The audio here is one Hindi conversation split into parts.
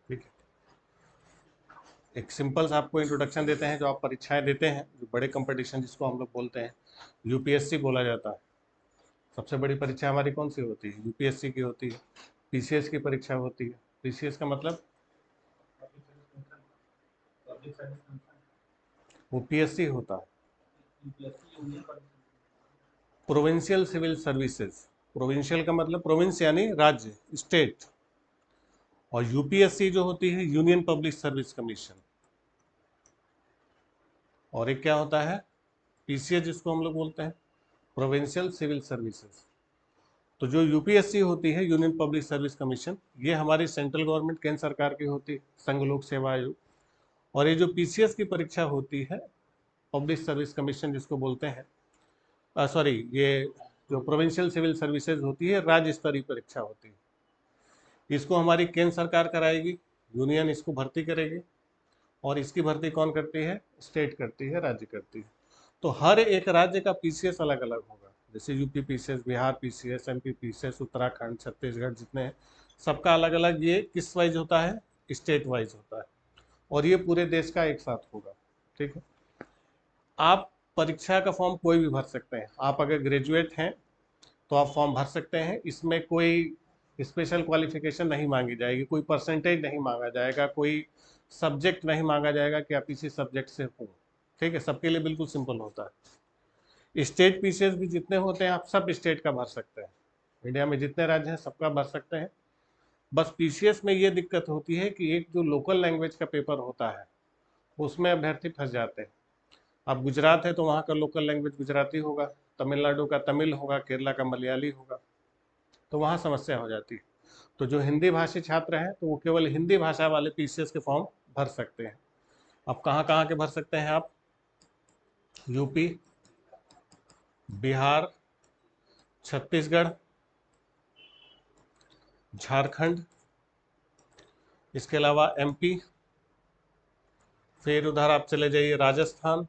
ठीक है, एक सिंपल सा आपको इंट्रोडक्शन देते हैं। जो आप परीक्षाएं देते हैं, जो बड़े कंपटीशन जिसको हम लोग बोलते हैं, यूपीएससी बोला जाता है। सबसे बड़ी परीक्षा हमारी कौन सी होती है? यूपीएससी की होती है। पीसीएस की परीक्षा होती है। पीसीएस का मतलब वो पीएससी होता है, प्रोविंशियल सिविल सर्विसेज। प्रोविंशियल का मतलब प्रोविंस यानी राज्य, स्टेट। और यूपीएससी जो होती है, यूनियन पब्लिक सर्विस कमीशन। और एक क्या होता है? पीसीएस, जिसको हम लोग बोलते हैं प्रोविंशियल सिविल सर्विसेज। तो जो यूपीएससी होती है, यूनियन पब्लिक सर्विस कमीशन, ये हमारी सेंट्रल गवर्नमेंट, केंद्र सरकार की होती है, संघ लोक सेवा आयोग। और ये जो पीसीएस की परीक्षा होती है, पब्लिक सर्विस कमीशन जिसको बोलते हैं, सॉरी, ये जो प्रोविंशियल सिविल सर्विसेज होती है, राज्य स्तरीय परीक्षा होती है। इसको हमारी केंद्र सरकार कराएगी, यूनियन इसको भर्ती करेगी। और इसकी भर्ती कौन करती है? स्टेट करती है, राज्य करती है। तो हर एक राज्य का पीसीएस अलग अलग होगा। जैसे UP PCS, Bihar PCS, MP PCS, Uttarakhand, Chhattisgarh, जितने हैं सबका अलग अलग ये किस वाइज होता है? स्टेट वाइज होता है। और ये पूरे देश का एक साथ होगा। ठीक है, आप परीक्षा का फॉर्म कोई भी भर सकते हैं। आप अगर ग्रेजुएट हैं तो आप फॉर्म भर सकते हैं। इसमें कोई स्पेशल क्वालिफिकेशन नहीं मांगी जाएगी, कोई परसेंटेज नहीं मांगा जाएगा, कोई सब्जेक्ट नहीं मांगा जाएगा कि आप इसी सब्जेक्ट से हो। ठीक है, सबके लिए बिल्कुल सिंपल होता है। स्टेट पीसीएस भी जितने होते हैं, आप सब स्टेट का भर सकते हैं। इंडिया में जितने राज्य हैं सबका भर सकते हैं। बस पीसीएस में ये दिक्कत होती है कि एक जो लोकल लैंग्वेज का पेपर होता है, उसमें अभ्यर्थी फंस जाते हैं। अब गुजरात है तो वहाँ का लोकल लैंग्वेज गुजराती होगा, तमिलनाडु का तमिल होगा, केरला का मलयाली होगा, तो वहाँ समस्या हो जाती है। तो जो हिंदी भाषी छात्र हैं तो वो केवल हिंदी भाषा वाले पीसीएस के फॉर्म भर सकते हैं। अब कहाँ कहाँ के भर सकते हैं आप? यूपी, बिहार, छत्तीसगढ़, झारखंड, इसके अलावा एमपी, फिर उधर आप चले जाइए राजस्थान,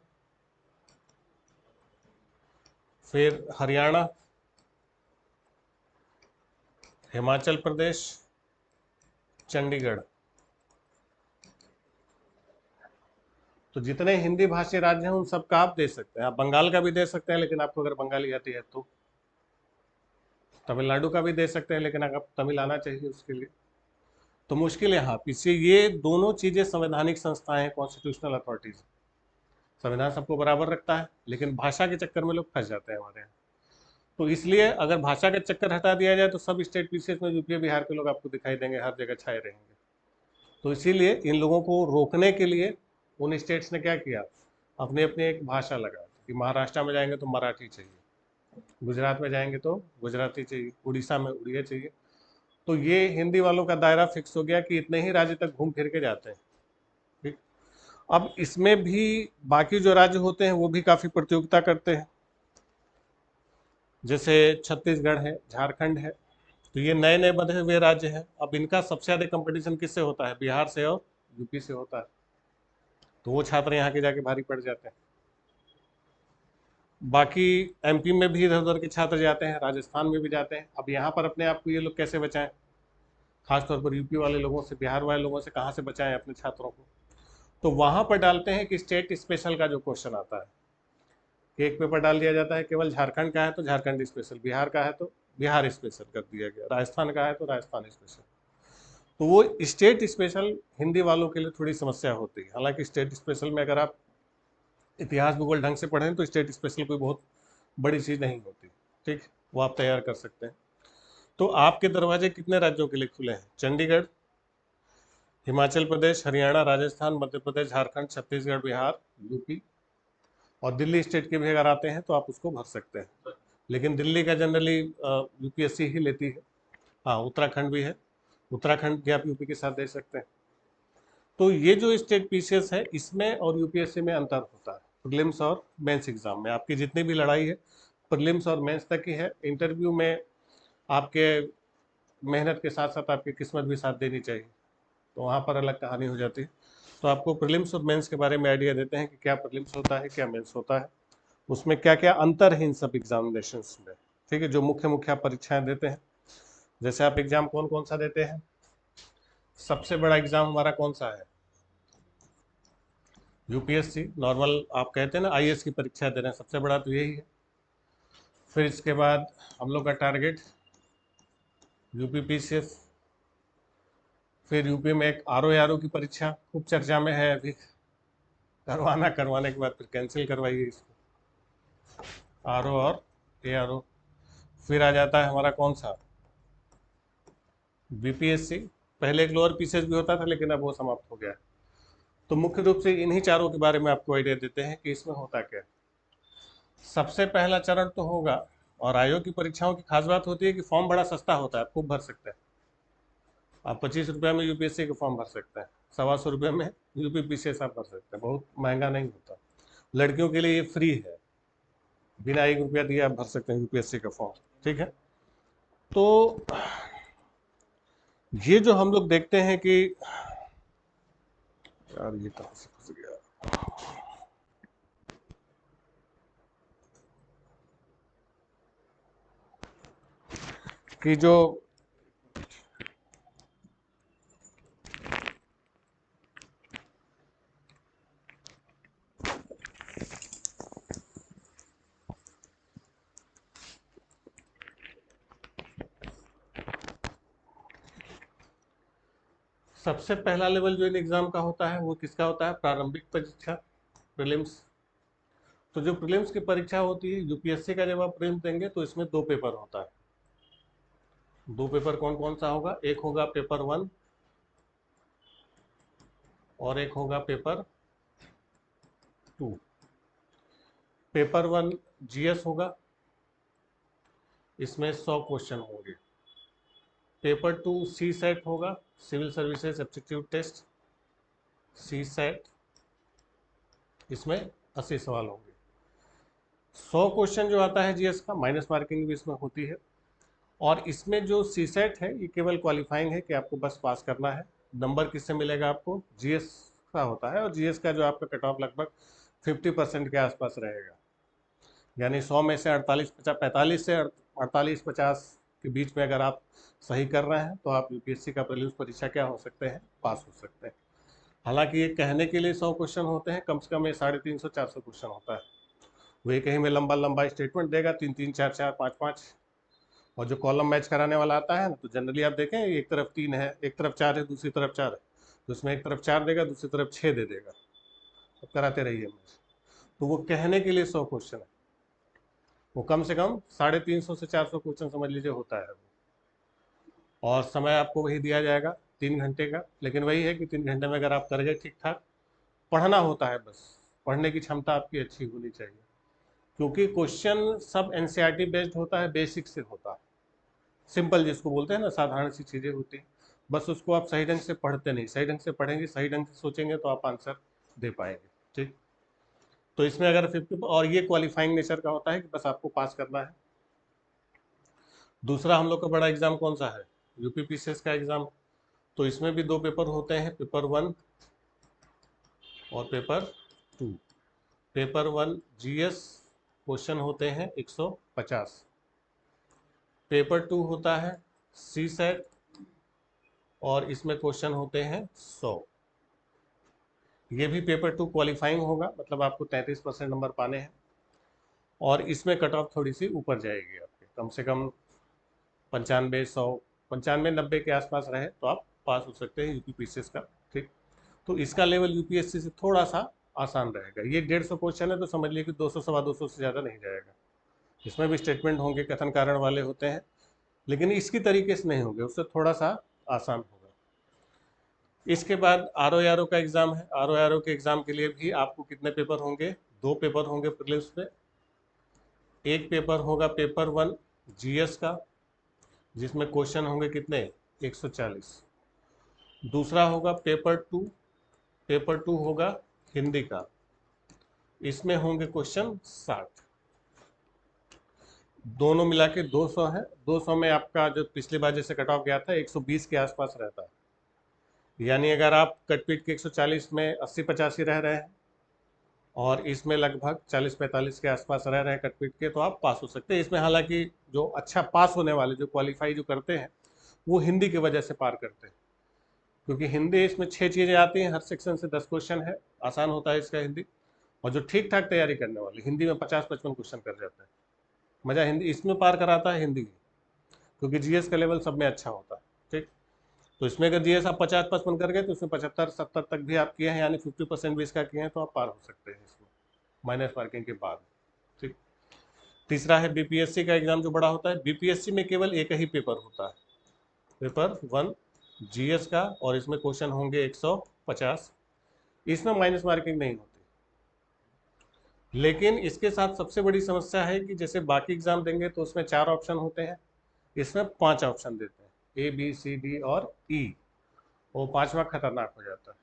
फिर हरियाणा, हिमाचल प्रदेश, चंडीगढ़। तो जितने हिंदी भाषी राज्य हैं उन सबका आप दे सकते हैं। आप बंगाल का भी दे सकते हैं, लेकिन आपको अगर बंगाली आती है तो। तमिलनाडु का भी दे सकते हैं, लेकिन अगर तमिल आना चाहिए उसके लिए। तो मुश्किल यहाँ पीछे ये दोनों चीज़ें संवैधानिक संस्थाएं हैं, कॉन्स्टिट्यूशनल अथॉरिटीज। संविधान सबको बराबर रखता है, लेकिन भाषा के चक्कर में लोग फंस जाते हैं हमारे यहाँ। तो इसलिए अगर भाषा का चक्कर हटा दिया जाए तो सब स्टेट पीसीएस में यूपी बिहार के लोग आपको दिखाई देंगे, हर जगह छाए रहेंगे। तो इसीलिए इन लोगों को रोकने के लिए उन स्टेट्स ने क्या किया? अपने अपने एक भाषा लगा दी कि महाराष्ट्र में जाएंगे तो मराठी चाहिए, गुजरात में जाएंगे तो गुजराती चाहिए, उड़ीसा में उड़िया चाहिए। तो ये हिंदी वालों का दायरा फिक्स हो गया कि इतने ही राज्य तक घूम फिर के जाते हैं। ठीक, अब इसमें भी बाकी जो राज्य होते हैं वो भी काफ़ी प्रतियोगिता करते हैं। जैसे छत्तीसगढ़ है, झारखंड है, तो ये नए नए बने हुए राज्य हैं। अब इनका सबसे ज़्यादा कंपटीशन किससे होता है? बिहार से और यूपी से होता है। तो वो छात्र यहाँ के जाके भारी पड़ जाते हैं। बाकी एमपी में भी इधर उधर के छात्र जाते हैं, राजस्थान में भी जाते हैं। अब यहाँ पर अपने आप को ये लोग कैसे बचाएं? खासतौर पर यूपी वाले लोगों से, बिहार वाले लोगों से कहाँ से बचाएं अपने छात्रों को? तो वहाँ पर डालते हैं कि स्टेट स्पेशल का जो क्वेश्चन आता है, कि एक पेपर डाल दिया जाता है, केवल झारखंड का है तो झारखंड स्पेशल, बिहार का है तो बिहार स्पेशल कर दिया गया, राजस्थान का है तो राजस्थान स्पेशल। तो वो स्टेट स्पेशल हिंदी वालों के लिए थोड़ी समस्या होती है। हालांकि स्टेट स्पेशल में अगर आप इतिहास भूगोल ढंग से पढ़ें तो स्टेट स्पेशल कोई बहुत बड़ी चीज़ नहीं होती। ठीक, वो आप तैयार कर सकते हैं। तो आपके दरवाजे कितने राज्यों के लिए खुले हैं? चंडीगढ़, हिमाचल प्रदेश, हरियाणा, राजस्थान, मध्य प्रदेश, झारखंड, छत्तीसगढ़, बिहार, यूपी। और दिल्ली स्टेट के भी अगर आते हैं तो आप उसको भर सकते हैं, लेकिन दिल्ली का जनरली यूपीएससी ही लेती है। हाँ, उत्तराखंड भी है, उत्तराखंड भी आप यूपी के साथ दे सकते हैं। तो ये जो स्टेट पीसीएस है, इसमें और यूपीएससी में अंतर होता है। प्रीलिम्स और मेंस एग्जाम में आपकी जितनी भी लड़ाई है, प्रीलिम्स और मेंस तक ही है। इंटरव्यू में आपके मेहनत के साथ साथ आपकी किस्मत भी साथ देनी चाहिए, तो वहाँ पर अलग कहानी हो जाती है। तो आपको प्रीलिम्स और मेंस के बारे में आइडिया देते हैं कि क्या प्रीलिम्स होता है, क्या मेंस होता है, उसमें क्या क्या अंतर है इन सब एग्जामिनेशंस में। ठीक है, जो मुख्य मुख्य आप परीक्षाएं देते हैं। जैसे आप एग्जाम कौन कौन सा देते हैं? सबसे बड़ा एग्जाम हमारा कौन सा है? यूपीएससी नॉर्मल, आप कहते हैं ना आईएएस की परीक्षा दे रहे हैं, सबसे बड़ा तो यही है। फिर इसके बाद हम लोग का टारगेट यूपी पीसीएस। फिर यूपी में एक आरओ की परीक्षा खूब चर्चा में है अभी, करवाने के बाद फिर कैंसिल करवाइए इसको, आरओ और एआरओ। फिर आ जाता है हमारा कौन सा, बीपीएससी। पहले एक लोअर पीसीएस भी होता था लेकिन अब वो समाप्त हो गया है। तो मुख्य रूप से इन्हीं चारों के बारे में आपको आइडिया देते हैं कि इसमें होता क्या है। सबसे पहला चरण तो होगा, और आयोग की परीक्षाओं की खास बात होती है कि फॉर्म बड़ा सस्ता होता है, आप खूब भर सकते हैं। आप 25 रुपये में यूपीएससी का फॉर्म भर सकते हैं, 125 रुपये में यूपी पीसीएस आप भर सकते हैं, बहुत महंगा नहीं होता। लड़कियों के लिए ये फ्री है, बिना 1 रुपया दिए आप भर सकते हैं यूपीएससी का फॉर्म, ठीक है। तो ये जो हम लोग देखते हैं कि यार ये कहाँ से फंस गया, कि जो सबसे पहला लेवल जो इन एग्जाम का होता है वो किसका होता है, प्रारंभिक परीक्षा, प्रीलिम्स। तो जो प्रीलिम्स की परीक्षा होती है यूपीएससी का, जब आप प्रीलिम्स देंगे तो इसमें 2 पेपर होता है। 2 पेपर कौन कौन सा होगा, एक होगा पेपर 1 और एक होगा पेपर 2। पेपर 1 जीएस होगा, इसमें 100 क्वेश्चन होंगे। पेपर 2 सी सेट होगा, सिविल सर्विसेज एप्टीट्यूड टेस्ट, सी सेट, इसमें 80 सवाल होंगे। 100 क्वेश्चन जो आता है जीएस का, माइनस मार्किंग भी इसमें होती है। और इसमें जो सी सेट है ये केवल क्वालिफाइंग है कि आपको बस पास करना है। नंबर किससे मिलेगा आपको, जीएस का होता है, और जीएस का जो आपका कट ऑफ लगभग 50% के आसपास रहेगा। यानी 100 में से 45 से 48-50 के बीच में अगर आप सही कर रहे हैं तो आप यूपीएससी का प्रीलिम्स परीक्षा क्या हो सकते हैं, पास हो सकते हैं। हालांकि ये कहने के लिए 100 क्वेश्चन होते हैं, कम से कम ये 350-400 क्वेश्चन होता है। वही कहीं में लंबा लंबा स्टेटमेंट देगा, 3-3, 4-4, 5-5। और जो कॉलम मैच कराने वाला आता है ना, तो जनरली आप देखें एक तरफ 3 है, एक तरफ 4 है, दूसरी तरफ 4 है, तो उसमें एक तरफ 4 देगा, दूसरी तरफ 6 दे देगा, अब कराते रहिए मैच। तो वो कहने के लिए 100 क्वेश्चन है, वो कम से कम 350 से 400 क्वेश्चन समझ लीजिए होता है। और समय आपको वही दिया जाएगा 3 घंटे का, लेकिन वही है कि 3 घंटे में अगर आप कर गए ठीक ठाक, पढ़ना होता है बस, पढ़ने की क्षमता आपकी अच्छी होनी चाहिए, क्योंकि क्वेश्चन सब एनसीईआरटी बेस्ड होता है, बेसिक से होता है, सिंपल जिसको बोलते हैं ना, साधारण सी चीज़ें होती हैं। बस उसको आप सही ढंग से पढ़ते नहीं, सही ढंग से पढ़ेंगे, सही ढंग से सोचेंगे तो आप आंसर दे पाएंगे, ठीक। तो इसमें अगर 50, और ये क्वालिफाइंग नेचर का होता है कि बस आपको पास करना है। दूसरा हम लोग का बड़ा एग्जाम कौन सा है, यूपी पीसीएस का एग्जाम। तो इसमें भी 2 पेपर होते हैं, पेपर 1 और पेपर 2। पेपर 1 जीएस, क्वेश्चन होते हैं 150। पेपर 2 होता है सी सेट, और इसमें क्वेश्चन होते हैं 100। ये भी पेपर 2 क्वालिफाइंग होगा, मतलब आपको 33% नंबर पाने हैं, और इसमें कट ऑफ थोड़ी सी ऊपर जाएगी आपके, कम से कम 95, 100, 95, 90 के आसपास रहे तो आप पास हो सकते हैं यूपी पीसीएस का, ठीक। तो इसका लेवल यूपीएससी से थोड़ा सा आसान रहेगा। ये 150 क्वेश्चन है तो समझ लीजिए कि 200, सवा 200 से ज़्यादा नहीं जाएगा। इसमें भी स्टेटमेंट होंगे, कथन कारण वाले होते हैं, लेकिन इसकी तरीके से नहीं होंगे, उससे थोड़ा सा आसान होगा। इसके बाद आरओ का एग्ज़ाम है। आरओ के एग्ज़ाम के लिए भी आपको कितने पेपर होंगे, 2 पेपर होंगे प्रीलिम्स में। एक पेपर होगा पेपर 1 जीएस का, जिसमें क्वेश्चन होंगे कितने, 140। दूसरा होगा पेपर 2, पेपर 2 होगा हिंदी का, इसमें होंगे क्वेश्चन 60। दोनों मिला के 200 है। 200 में आपका जो पिछली बार जैसे कट ऑफ गया था 120 के आसपास रहता है। यानी अगर आप कटपीट के 140 में 80-85 रह रहे हैं, और इसमें लगभग 40-45 के आसपास रह रहे हैं कटपीट के, तो आप पास हो सकते हैं इसमें। हालांकि जो अच्छा पास होने वाले, जो क्वालिफाई जो करते हैं, वो हिंदी की वजह से पार करते हैं। क्योंकि हिंदी इसमें 6 चीज़ें आती हैं, हर सेक्शन से 10 क्वेश्चन है, आसान होता है इसका हिंदी। और जो ठीक ठाक तैयारी करने वाले हिंदी में 50-55 क्वेश्चन कर जाते हैं। मज़ा हिंदी इसमें पार कराता है हिंदी, क्योंकि जीएस का लेवल सब में अच्छा होता है। ठीक, तो इसमें अगर जीएस आप 50-55 कर गए तो उसमें 75-70 तक भी आप किए हैं, यानी 50% भी इसका किए हैं, तो आप पार हो सकते हैं इसमें माइनस मार्किंग के बाद। ठीक, तीसरा है बीपीएससी का एग्जाम जो बड़ा होता है। बीपीएससी में केवल एक ही पेपर होता है, पेपर 1 जीएस का, और इसमें क्वेश्चन होंगे 150। इसमें माइनस मार्किंग नहीं होती, लेकिन इसके साथ सबसे बड़ी समस्या है कि जैसे बाकी एग्जाम देंगे तो उसमें 4 ऑप्शन होते हैं, इसमें 5 ऑप्शन देते हैं, ए बी सी डी और ई। वो 5वां खतरनाक हो जाता है,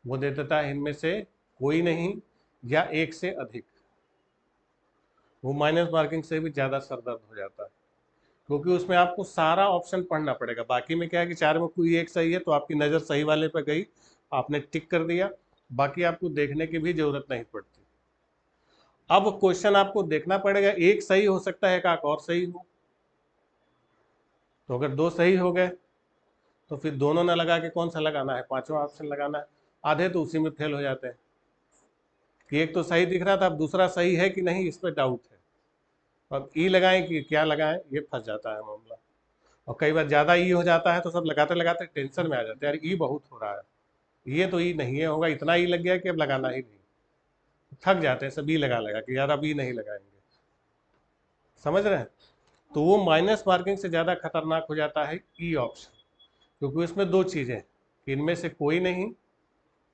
वो दे देता है इनमें से कोई नहीं या एक से अधिक। वो माइनस मार्किंग से भी ज़्यादा सरदर्द हो जाता है, क्योंकि उसमें आपको सारा ऑप्शन पढ़ना पड़ेगा। बाकी में क्या है कि 4 में कोई एक सही है तो आपकी नज़र सही वाले पर गई, आपने टिक कर दिया, बाकी आपको देखने की भी जरूरत नहीं पड़ती। अब क्वेश्चन आपको देखना पड़ेगा, एक सही हो सकता है, एक और सही हो। तो अगर 2 सही हो गए तो फिर दोनों ना लगा के कौन सा लगाना है, 5वां ऑप्शन लगाना है। आधे तो उसी में फेल हो जाते हैं कि एक तो सही दिख रहा था, अब दूसरा सही है कि नहीं इस पर डाउट है, अब ई लगाएं कि क्या लगाएं, ये फंस जाता है मामला। और कई बार ज़्यादा ई हो जाता है तो सब लगाते लगाते टेंशन में आ जाते हैं, यार ई बहुत हो रहा है, ये तो ई नहीं है, होगा इतना ई लग गया कि अब लगाना ही नहीं। थक जाते हैं सब ई लगा लगा कि यार अब ई नहीं लगाएंगे। समझ रहे हैं? तो वो माइनस मार्किंग से ज़्यादा खतरनाक हो जाता है ई ऑप्शन, क्योंकि इसमें 2 चीज़ें कि इनमें से कोई नहीं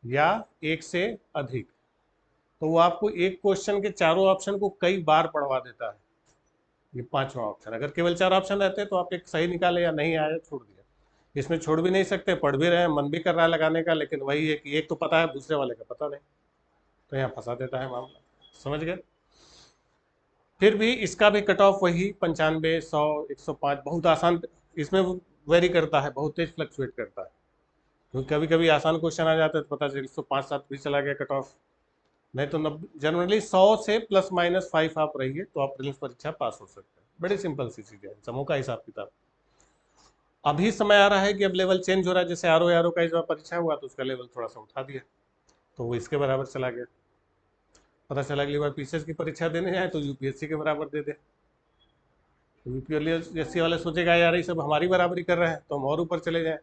या एक से अधिक। तो वो आपको एक क्वेश्चन के चारों ऑप्शन को कई बार पढ़वा देता है। ये 5वां ऑप्शन, अगर केवल 4 ऑप्शन रहते तो आप एक सही निकाले या नहीं आया छोड़ दिया। इसमें छोड़ भी नहीं सकते, पढ़ भी रहे हैं, मन भी कर रहा है लगाने का, लेकिन वही है कि एक तो पता है, दूसरे वाले का पता नहीं, तो यहाँ फंसा देता है मामला। समझ गए? फिर भी इसका भी कट ऑफ वही 95, 100, 105 बहुत आसान। इसमें वेरी करता है, बहुत तेज फ्लक्चुएट करता है, क्योंकि कभी कभी आसान क्वेश्चन आ जाता है तो पता चल 105-7 भी चला गया कट ऑफ। नहीं तो जनरली 100 से ±5 आप रहिए तो आप प्रीलिम्स परीक्षा पास हो सकते हैं। बड़ी सिंपल सी चीज़ है, समूह का हिसाब किताब। अभी समय आ रहा है कि अब लेवल चेंज हो रहा है, जैसे आर का इस बार परीक्षा हुआ तो उसका लेवल थोड़ा सा उठा दिया, तो वो इसके बराबर चला गया। पता चला अगली बार पीसीएस की परीक्षा देने जाए तो यूपीएससी के बराबर दे दे। तो यूपीएससी वाले सोचेगा यार ये सब हमारी बराबरी कर रहे हैं तो हम और ऊपर चले जाएं,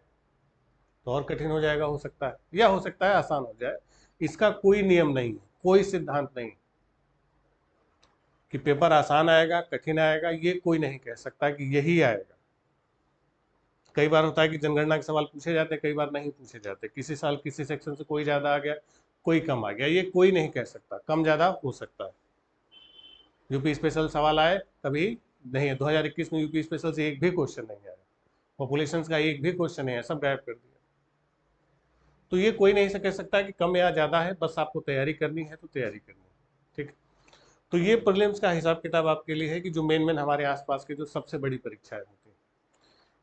तो और कठिन हो जाएगा, हो सकता है, या हो सकता है आसान हो जाए। इसका कोई नियम नहीं है, कोई सिद्धांत नहीं कि पेपर आसान आएगा कठिन आएगा, ये कोई नहीं कह सकता कि यही आएगा। कई बार होता है कि जनगणना के सवाल पूछे जाते हैं, कई बार नहीं पूछे जाते, किसी साल किसी सेक्शन से कोई ज़्यादा आ गया, कोई कम आ गया, ये कोई नहीं कह सकता, कम ज़्यादा हो सकता है। यूपी स्पेशल सवाल आए कभी नहीं है, 2021 में यूपी स्पेशल से एक भी क्वेश्चन नहीं आया, पॉपुलेशन का एक भी क्वेश्चन नहीं है, सब गायब कर दिया। तो ये कोई नहीं कह सकता कि कम या ज़्यादा है, बस आपको तैयारी करनी है तो तैयारी करनी है। ठीक, तो ये प्रीलिम्स का हिसाब किताब आपके लिए है कि जो मेन हमारे आसपास की जो सबसे बड़ी परीक्षाएं होती हैं,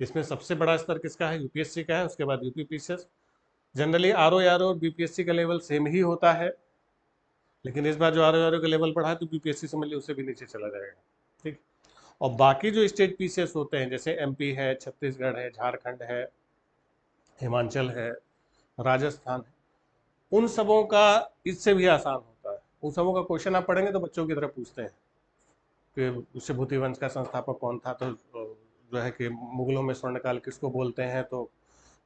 इसमें सबसे बड़ा स्तर किसका है? यूपीएससी का है, उसके बाद यूपी पीसीएस। जनरली आर और बीपीएससी का लेवल सेम ही होता है, लेकिन इस बार जो आर का लेवल बढ़ा है तो बीपीएससी समझ लीजिए उससे भी नीचे चला जाएगा। ठीक, और बाकी जो स्टेट पीसीएस होते हैं जैसे एमपी है, छत्तीसगढ़ है, झारखंड है, हिमाचल है, राजस्थान है, उन सबों का इससे भी आसान होता है। उन सबों का क्वेश्चन आप पढ़ेंगे तो बच्चों की तरह पूछते हैं कि उससे भूति वंश का संस्थापक कौन था, तो जो है कि मुगलों में स्वर्णकाल किसको बोलते हैं, तो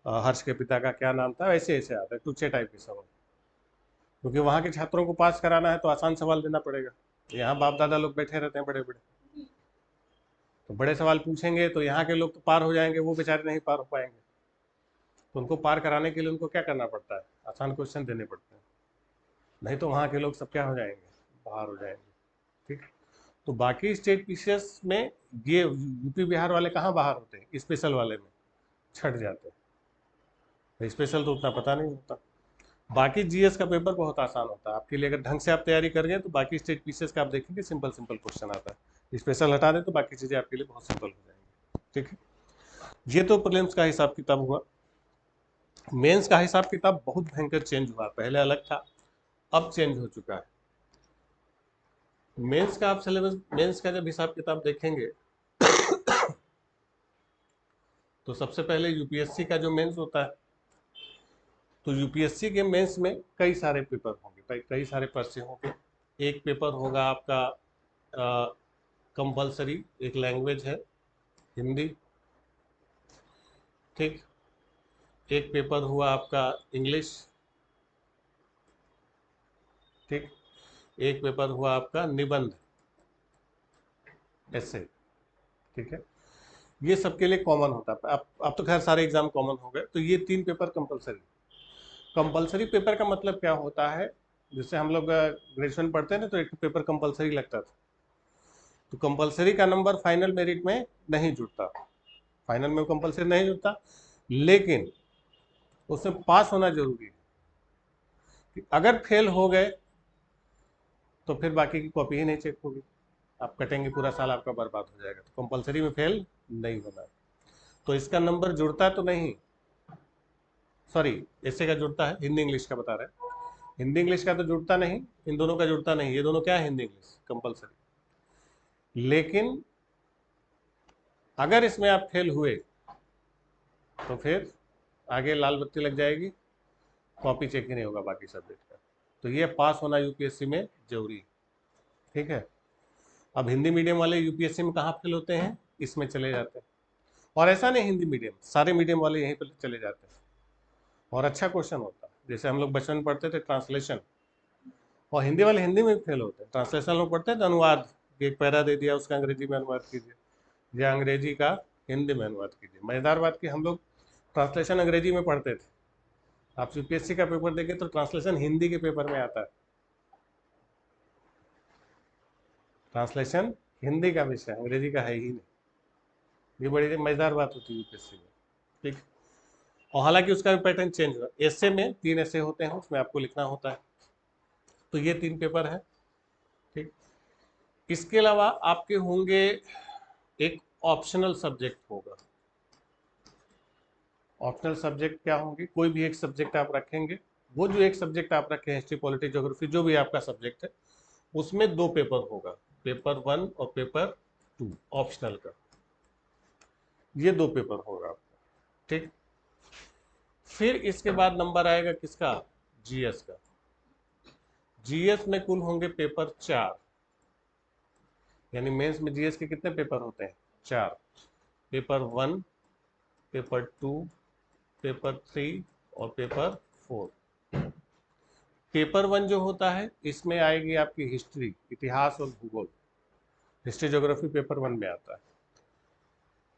हर्ष के पिता का क्या नाम था, ऐसे ऐसे आते हैं टूचे टाइप के सवाल। क्योंकि वहाँ के छात्रों को पास कराना है तो आसान सवाल देना पड़ेगा। यहाँ बाप दादा लोग बैठे रहते हैं बड़े बड़े, तो बड़े सवाल पूछेंगे तो यहाँ के लोग तो पार हो जाएंगे, वो बेचारे नहीं पार हो पाएंगे। तो उनको पार कराने के लिए उनको क्या करना पड़ता है? आसान क्वेश्चन देने पड़ते हैं, नहीं तो वहाँ के लोग सब क्या हो जाएंगे? बाहर हो जाएंगे। ठीक, तो बाकी स्टेट पीसीएस में ये यूपी बिहार वाले कहाँ बाहर होते हैं? स्पेशल वाले में छट जाते हैं, स्पेशल तो उतना पता नहीं होता। बाकी जीएस का पेपर बहुत आसान होता है आपके लिए, अगर ढंग से आप तैयारी कर गए तो बाकी स्टेट पीसीएस का आप देखेंगे सिंपल सिंपल क्वेश्चन आता है। स्पेशल हटा दें तो बाकी चीज़ें आपके लिए बहुत सिंपल हो जाएंगी। ठीक है, ये तो प्रीलिम्स का हिसाब किताब हुआ। मेंस का हिसाब किताब बहुत भयंकर चेंज हुआ, पहले अलग था अब चेंज हो चुका है। मेंस का आप सिलेबस, मेंस का जब हिसाब किताब देखेंगे तो सबसे पहले यूपीएससी का जो मेंस होता है तो यूपीएससी के मेंस में कई सारे पेपर होंगे, कई सारे पर्चे होंगे। एक पेपर होगा आपका कंपलसरी, एक लैंग्वेज है हिंदी, ठीक। एक पेपर हुआ आपका इंग्लिश, ठीक। एक पेपर हुआ आपका निबंध, ऐसे, ठीक है। ये सबके लिए कॉमन होता है। अब तो खैर सारे एग्जाम कॉमन हो गए। तो ये 3 पेपर कंपलसरी। कंपलसरी पेपर का मतलब क्या होता है, जैसे हम लोग ग्रेजुएशन पढ़ते हैं ना, तो एक पेपर कंपलसरी लगता था। तो कंपलसरी का नंबर फाइनल मेरिट में नहीं जुड़ता, फाइनल में कंपलसरी नहीं जुड़ता, लेकिन उसमें पास होना जरूरी है। कि अगर फेल हो गए तो फिर बाकी की कॉपी ही नहीं चेक होगी, आप कटेंगे, पूरा साल आपका बर्बाद हो जाएगा। तो कंपलसरी में फेल नहीं होना। तो इसका नंबर जुड़ता तो नहीं, सॉरी, ऐसे का जुड़ता है, हिंदी इंग्लिश का बता रहे हैं। हिंदी इंग्लिश का तो जुड़ता नहीं, इन दोनों का जुड़ता नहीं। ये दोनों क्या है, हिंदी इंग्लिश कंपलसरी। लेकिन अगर इसमें आप फेल हुए तो फिर आगे लाल बत्ती लग जाएगी, कॉपी चेक ही नहीं होगा बाकी सब्जेक्ट का। तो ये पास होना यूपीएससी में जरूरी है, ठीक है। अब हिंदी मीडियम वाले यूपीएससी में कहाँ फेल होते हैं, इसमें चले जाते हैं। और ऐसा नहीं हिंदी मीडियम, सारे मीडियम वाले यहीं पर चले जाते हैं। और अच्छा क्वेश्चन होता है, जैसे हम लोग बचपन में पढ़ते थे ट्रांसलेशन, और हिंदी वाले हिंदी में फेल होते हैं। ट्रांसलेशन लोग पढ़ते हैं तो अनुवाद, एक पैरा दे दिया, उसका अंग्रेजी में अनुवाद कीजिए, या अंग्रेजी का हिंदी में अनुवाद कीजिए। मजेदार बात कि हम लोग ट्रांसलेशन अंग्रेजी में पढ़ते थे, आप यूपीएससी का पेपर देखें तो ट्रांसलेशन हिंदी के पेपर में आता है। ट्रांसलेशन हिंदी का विषय, अंग्रेजी का है ही नहीं। ये बड़ी मजेदार बात होती है यूपीएससी में, ठीक। और हालांकि उसका भी पैटर्न चेंज हुआ। एसए में 3 ऐसे होते हैं, उसमें आपको लिखना होता है। तो ये 3 पेपर है, ठीक। इसके अलावा आपके होंगे, एक ऑप्शनल सब्जेक्ट होगा। ऑप्शनल सब्जेक्ट क्या होंगे, कोई भी एक सब्जेक्ट आप रखेंगे। वो जो एक सब्जेक्ट आप रखें, हिस्ट्री, पॉलिटिक्स, ज्योग्राफी, जो भी आपका सब्जेक्ट है, उसमें 2 पेपर होगा, पेपर 1 और पेपर 2 ऑप्शनल का। ये 2 पेपर होगा आपका, ठीक। फिर इसके बाद नंबर आएगा किसका, जीएस का। जीएस में कुल होंगे पेपर 4, यानी मेंस में जीएस के कितने पेपर होते हैं, 4। पेपर 1, पेपर 2, पेपर 3 और पेपर 4। पेपर 1 जो होता है, इसमें आएगी आपकी हिस्ट्री, इतिहास और भूगोल। हिस्ट्री ज्योग्राफी पेपर 1 में आता है।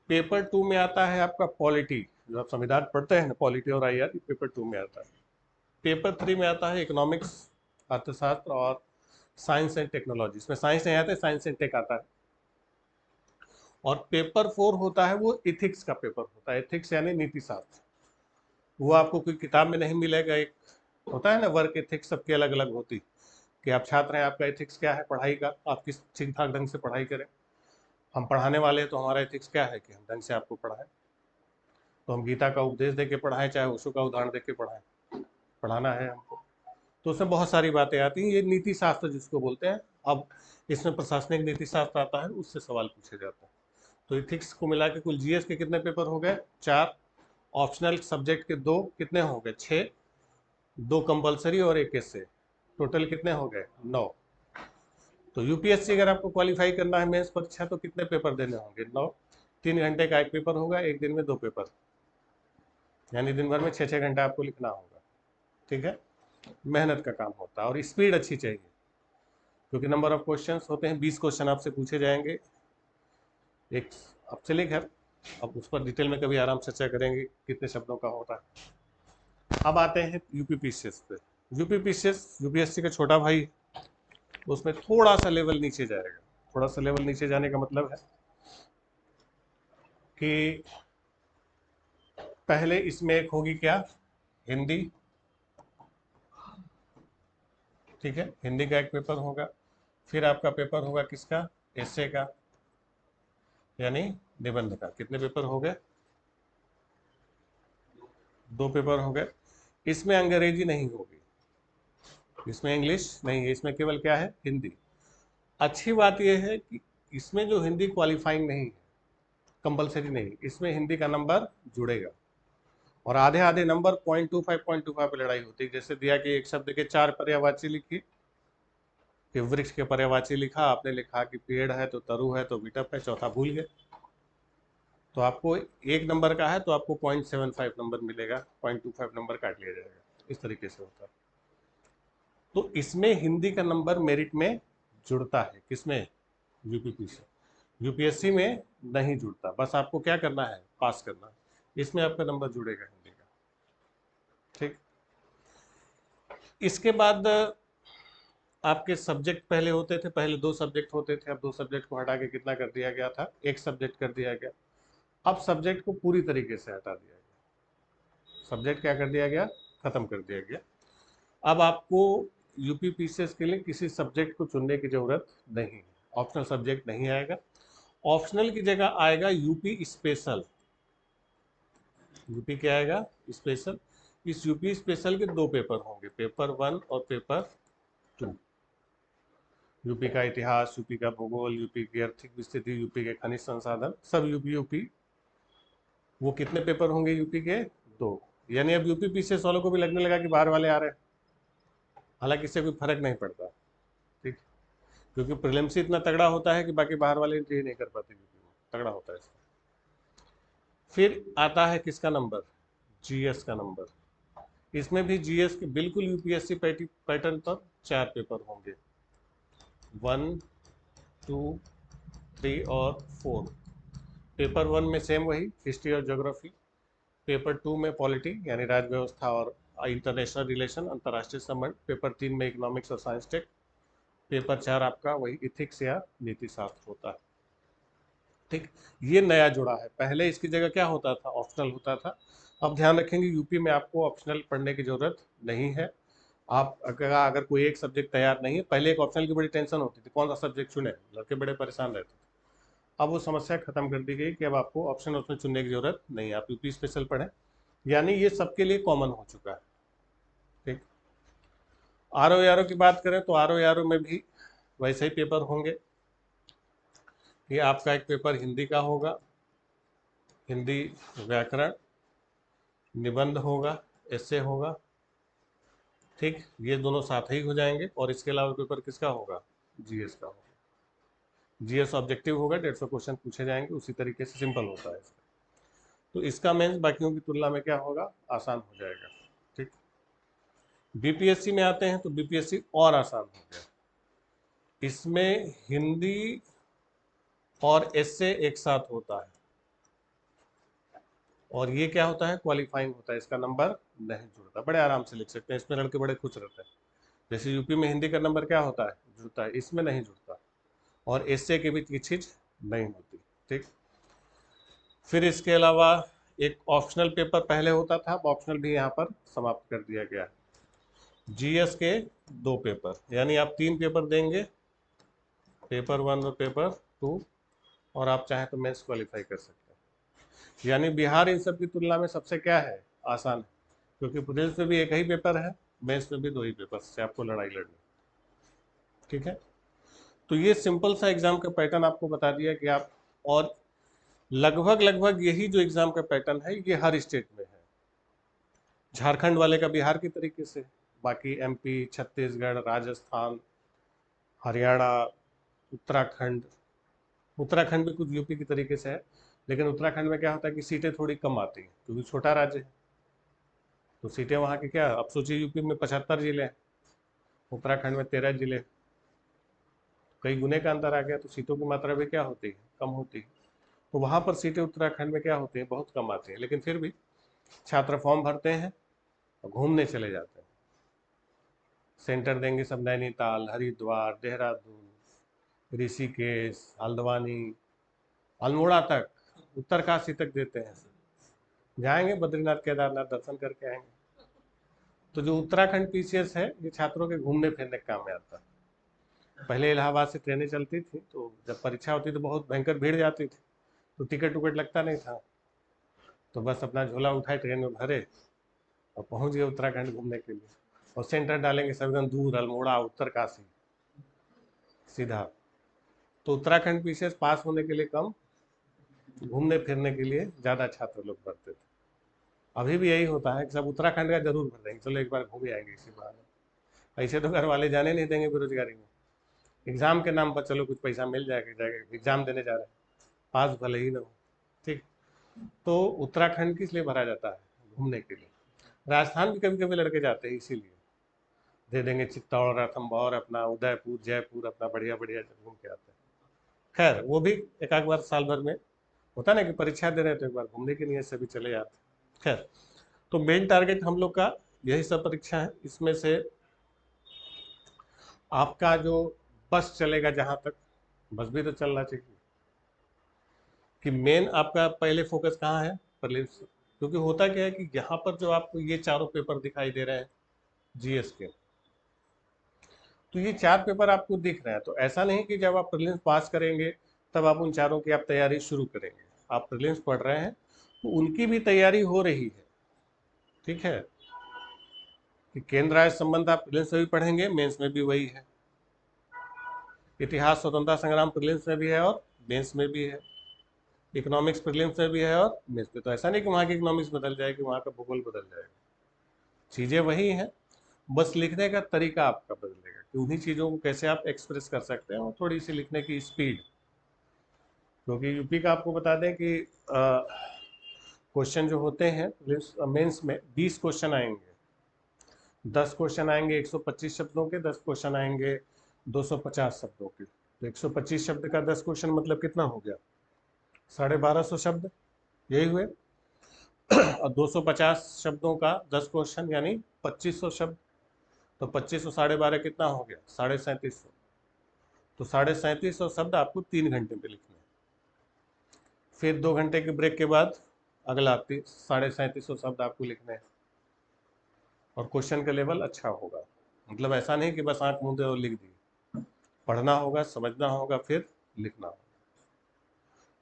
पेपर 2 में आता है आपका पॉलिटी, जो आप संविधान पढ़ते हैं ना, पॉलिटी और आईआर, पेपर 2 में आता है। पेपर 3 में आता है इकोनॉमिक्स, अर्थशास्त्र और साइंस एंड टेक्नोलॉजी। इसमें साइंस नहीं आता है, साइंस एंड टेक आता है। और पेपर 4 होता है, वो इथिक्स का पेपर होता है। इथिक्स यानी नीति शास्त्र। वो आपको कोई किताब में नहीं मिलेगा। एक होता है ना वर्क एथिक्स, सबकी अलग अलग होती, कि आप छात्र हैं, आपका एथिक्स क्या है पढ़ाई का, आप किस ठीक ठाक ढंग से पढ़ाई करें। हम पढ़ाने वाले हैं तो हमारा एथिक्स क्या है कि हम ढंग से आपको पढ़ाएं। तो हम गीता का उपदेश दे के पढ़ाएं, चाहे ओशो का उदाहरण दे के पढ़ाएं, पढ़ाना है हमको। तो उसमें बहुत सारी बातें आती हैं, ये नीति शास्त्र जिसको बोलते हैं। अब इसमें प्रशासनिक नीति शास्त्र आता है, उससे सवाल पूछे जाते हैं। तो इथिक्स को मिला के कुल जीएस के कितने पेपर हो गए, 4। ऑप्शनल सब्जेक्ट के 2, कितने हो गए, 6। 2 कंपलसरी और 1 ऐसे, टोटल कितने हो गए, 9। तो यूपीएससी अगर आपको क्वालिफाई करना है मेंस परीक्षा, तो कितने पेपर देने होंगे, 9। 3 घंटे का एक पेपर होगा, एक दिन में 2 पेपर, यानी दिन भर में 6-6 घंटा आपको लिखना होगा, ठीक है। मेहनत का काम होता है और स्पीड अच्छी चाहिए, क्योंकि नंबर ऑफ क्वेश्चंस होते हैं, 20 क्वेश्चन आपसे पूछे जाएंगे एक। अब चलिए खैर, अब उस पर डिटेल में कभी आराम से चर्चा करेंगे कितने शब्दों का होता है। अब आते हैं यूपीपीसीएस पे। यूपीपीसीएस यूपीएससी का छोटा भाई, उसमें थोड़ा सा लेवल नीचे जाएगा। थोड़ा सा लेवल नीचे जाने का मतलब है कि पहले इसमें एक होगी क्या, हिंदी, ठीक है, हिंदी का एक पेपर होगा। फिर आपका पेपर होगा किसका, एसए का, यानी निबंध का। कितने पेपर हो गए, 2 पेपर हो गए। इसमें अंग्रेजी नहीं होगी, इसमें इंग्लिश नहीं है, इसमें केवल क्या है, हिंदी। अच्छी बात यह है कि इसमें जो हिंदी क्वालिफाइंग नहीं है, कंपलसरी नहीं, इसमें हिंदी का नंबर जुड़ेगा। और आधे आधे नंबर 0.25 पे लड़ाई होती है। जैसे दिया कि एक शब्द के 4 पर्यायवाची लिखी, कि वृक्ष के पर्यायवाची लिखा, आपने लिखा कि पेड़ है तो तरु है तो विटप है, चौथा भूल गए, तो आपको 1 नंबर का है तो आपको 0.75 नंबर मिलेगा, 0.25 नंबर काट लिया जाएगा। इस तरीके से होता है। तो इसमें हिंदी का नंबर मेरिट में जुड़ता है, किसमें? यूपीपी से। यूपीएससी में नहीं जुड़ता, बस आपको क्या करना है? पास करना है। इसमें आपका नंबर जुड़ेगा हिंदी का। ठीक। इसके बाद आपके सब्जेक्ट पहले होते थे, पहले 2 सब्जेक्ट होते थे, अब 2 सब्जेक्ट को हटा के कितना कर दिया गया था? 1 सब्जेक्ट कर दिया गया। अब सब्जेक्ट को पूरी तरीके से हटा दिया गया। सब्जेक्ट क्या कर दिया गया? खत्म कर दिया गया। अब आपको यूपी पीसीएस के लिए किसी सब्जेक्ट को चुनने की जरूरत नहीं है, ऑप्शनल सब्जेक्ट नहीं आएगा। ऑप्शनल की जगह आएगा यूपी स्पेशल। यूपी क्या आएगा? स्पेशल। इस यूपी स्पेशल के 2 पेपर होंगे, पेपर 1 और पेपर 2। यूपी का इतिहास, यूपी का भूगोल, यूपी की आर्थिक स्थिति, यूपी के खनिज संसाधन, सब यूपी। वो कितने पेपर होंगे यूपी के? 2। यानी अब यूपी पीसीएस वालों को भी लगने लगा कि बाहर वाले आ रहे हैं, हालांकि इससे कोई फर्क नहीं पड़ता। ठीक। क्योंकि प्रीलिम्स ही इतना तगड़ा होता है कि बाकी बाहर वाले ये नहीं कर पाते, यूपी में तगड़ा होता है इसका। फिर आता है किसका नंबर? जीएस का नंबर। इसमें भी जीएस के बिल्कुल यूपीएससी पैटर्न पर 4 पेपर होंगे, 1, 2, 3 और 4। पेपर 1 में सेम वही, हिस्ट्री और ज्योग्राफी। पेपर 2 में पॉलिटी यानी राज्य व्यवस्था और इंटरनेशनल रिलेशन, अंतर्राष्ट्रीय संबंध। पेपर 3 में इकोनॉमिक्स और साइंस टेक। पेपर 4 आपका वही इथिक्स या नीति शास्त्र होता है। ठीक। ये नया जुड़ा है, पहले इसकी जगह क्या होता था? ऑप्शनल होता था। अब ध्यान रखेंगे यूपी में आपको ऑप्शनल पढ़ने की जरूरत नहीं है। आप अगर कोई एक सब्जेक्ट तैयार नहीं है, पहले एक ऑप्शनल की बड़ी टेंशन होती थी, कौन सा सब्जेक्ट चुने, लड़के बड़े परेशान रहते थे। अब वो समस्या खत्म कर दी गई कि अब आपको ऑप्शन उसमें चुनने की जरूरत नहीं है, आप यूपी स्पेशल पढ़ें। यानी ये सबके लिए कॉमन हो चुका है। ठीक। आर की बात करें तो आर में भी वैसे ही पेपर होंगे। ये आपका एक पेपर हिंदी का होगा, हिंदी व्याकरण, निबंध होगा, एसे होगा। ठीक। ये दोनों साथ ही हो जाएंगे। और इसके अलावा पेपर किसका होगा? जीएस का होगा। जीएस ऑब्जेक्टिव होगा, 150 क्वेश्चन पूछे जाएंगे, उसी तरीके से सिंपल होता है इसका। तो इसका मेंस बाकियों की तुलना में क्या होगा? आसान हो जाएगा। ठीक। बीपीएससी में आते हैं तो बीपीएससी और आसान हो गया। इसमें हिंदी और एसे एक साथ होता है, और ये क्या होता है? क्वालिफाइंग होता है, इसका नंबर नहीं जुड़ता। बड़े आराम से लिख सकते हैं, इसमें लड़के बड़े खुश रहते हैं। जैसे यूपी में हिंदी का नंबर क्या होता है? जुड़ता है, इसमें नहीं जुड़ता। और एसए के बीच की चीज नहीं होती। ठीक। फिर इसके अलावा एक ऑप्शनल पेपर पहले होता था, अब ऑप्शनल भी यहाँ पर समाप्त कर दिया गया है। जीएस के 2 पेपर, यानी आप 3 पेपर देंगे, पेपर 1 और पेपर 2, और आप चाहें तो मेंस क्वालिफाई कर सकते हैं। यानी बिहार इन सब की तुलना में सबसे क्या है? आसान है, क्योंकि प्रीलिम्स में भी एक ही पेपर है, मेंस में भी 2 ही पेपर से आपको लड़ाई लड़नी। ठीक है। तो ये सिंपल सा एग्जाम का पैटर्न आपको बता दिया कि आप, और लगभग लगभग यही जो एग्जाम का पैटर्न है ये हर स्टेट में है। झारखंड वाले का बिहार की तरीके से, बाकी एमपी, छत्तीसगढ़, राजस्थान, हरियाणा, उत्तराखंड। उत्तराखंड भी कुछ यूपी की तरीके से है, लेकिन उत्तराखंड में क्या होता है कि सीटें थोड़ी कम आती हैं, क्योंकि छोटा राज्य है, तो सीटें वहाँ की क्या, अब सोचिए यूपी में 75 जिले हैं, उत्तराखंड में 13 जिले, कई गुने का अंतर आ गया, तो सीटों की मात्रा भी क्या होती है? कम होती है। तो वहाँ पर सीटें उत्तराखंड में क्या होती हैं? बहुत कम आती हैं, लेकिन फिर भी छात्र फॉर्म भरते हैं और घूमने चले जाते हैं। सेंटर देंगे सब नैनीताल, हरिद्वार, देहरादून, ऋषिकेश, हल्द्वानी, अल्मोड़ा तक, उत्तरकाशी तक देते हैं। जाएंगे बद्रीनाथ केदारनाथ दर्शन करके आएंगे। तो जो उत्तराखंड पीसीएस है, ये छात्रों के घूमने फिरने के काम में आता है। पहले इलाहाबाद से ट्रेनें चलती थी, तो जब परीक्षा होती तो बहुत भयंकर भीड़ जाती थी, तो टिकट उकट लगता नहीं था, तो बस अपना झोला उठाए, ट्रेन में भरे और पहुंच गए उत्तराखंड घूमने के लिए। और सेंटर डालेंगे सब एकदम दूर, अल्मोड़ा, उत्तरकाशी, सीधा। तो उत्तराखंड पीसीएस पास होने के लिए कम, घूमने फिरने के लिए ज़्यादा छात्र लोग पढ़ते थे। अभी भी यही होता है कि सब उत्तराखंड का जरूर भर देंगे, चलो एक बार घूम आएंगे इसी बहाने। ऐसे तो घर वाले जाने नहीं देंगे बेरोजगारी में। एग्जाम के नाम पर चलो कुछ पैसा मिल जाएगा, एग्जाम देने जा रहे हैं, पास भले ही ना हो। ठीक। तो उत्तराखंड किस लिए भरा जाता है? घूमने के लिए। राजस्थान भी कभी कभी लड़के जाते हैं इसीलिए, दे देंगे चित्तौड़, रणथंभौर, अपना उदयपुर, जयपुर, अपना बढ़िया बढ़िया घूम के आते हैं। खैर वो भी एक आध बार साल भर में होता है ना कि परीक्षा दे रहे हैं तो एक बार घूमने की नियत से भी चले जाते हैं। खैर, तो मेन टारगेट हम लोग का यही सब परीक्षा है। इसमें से आपका जो बस चलेगा जहां तक, बस भी तो चलना चाहिए कि मेन आपका पहले फोकस कहाँ है? प्रीलिम्स। क्योंकि होता क्या है कि यहाँ पर जो आपको ये चारों पेपर दिखाई दे रहे हैं जीएस के, तो ये चार पेपर आपको दिख रहे हैं, तो ऐसा नहीं कि जब आप प्रीलिम्स पास करेंगे तब आप उन चारों की आप तैयारी शुरू करेंगे। आप प्रीलिम्स पढ़ रहे हैं तो उनकी भी तैयारी हो रही है। ठीक है, कि केंद्र राज्य संबंध आप प्रीलिम्स में भी पढ़ेंगे, मेंस में भी वही है। इतिहास स्वतंत्रता संग्राम प्रीलिम्स में भी है और मेंस में भी है। इकोनॉमिक्स प्रीलिम्स में भी है और मेंस में। तो ऐसा नहीं कि वहाँ की इकोनॉमिक्स बदल जाएगी, वहाँ का भूगोल बदल जाएगा, चीज़ें वही हैं, बस लिखने का तरीका आपका बदलेगा कि उन्हीं चीज़ों को कैसे आप एक्सप्रेस कर सकते हैं, और थोड़ी सी लिखने की स्पीड। क्योंकि यूपी का आपको बता दें कि क्वेश्चन जो होते हैं मेंस में 20 क्वेश्चन आएंगे, 10 क्वेश्चन आएंगे 125 शब्दों के, 10 क्वेश्चन आएंगे 250 शब्दों के। तो 125 शब्द का 10 क्वेश्चन मतलब कितना हो गया? 1250 शब्द, यही हुए। और 250 शब्दों का 10 क्वेश्चन यानी 2500 शब्द। तो 2500 12.5 कितना हो गया? 3750। तो 3750 शब्द आपको 3 घंटे में लिखने हैं। फिर 2 घंटे के ब्रेक के बाद अगला 3750 शब्द आपको लिखने हैं, और क्वेश्चन का लेवल अच्छा होगा। मतलब ऐसा नहीं कि बस आंख मूंदे और लिख दिए, पढ़ना होगा, समझना होगा, फिर लिखना होगा।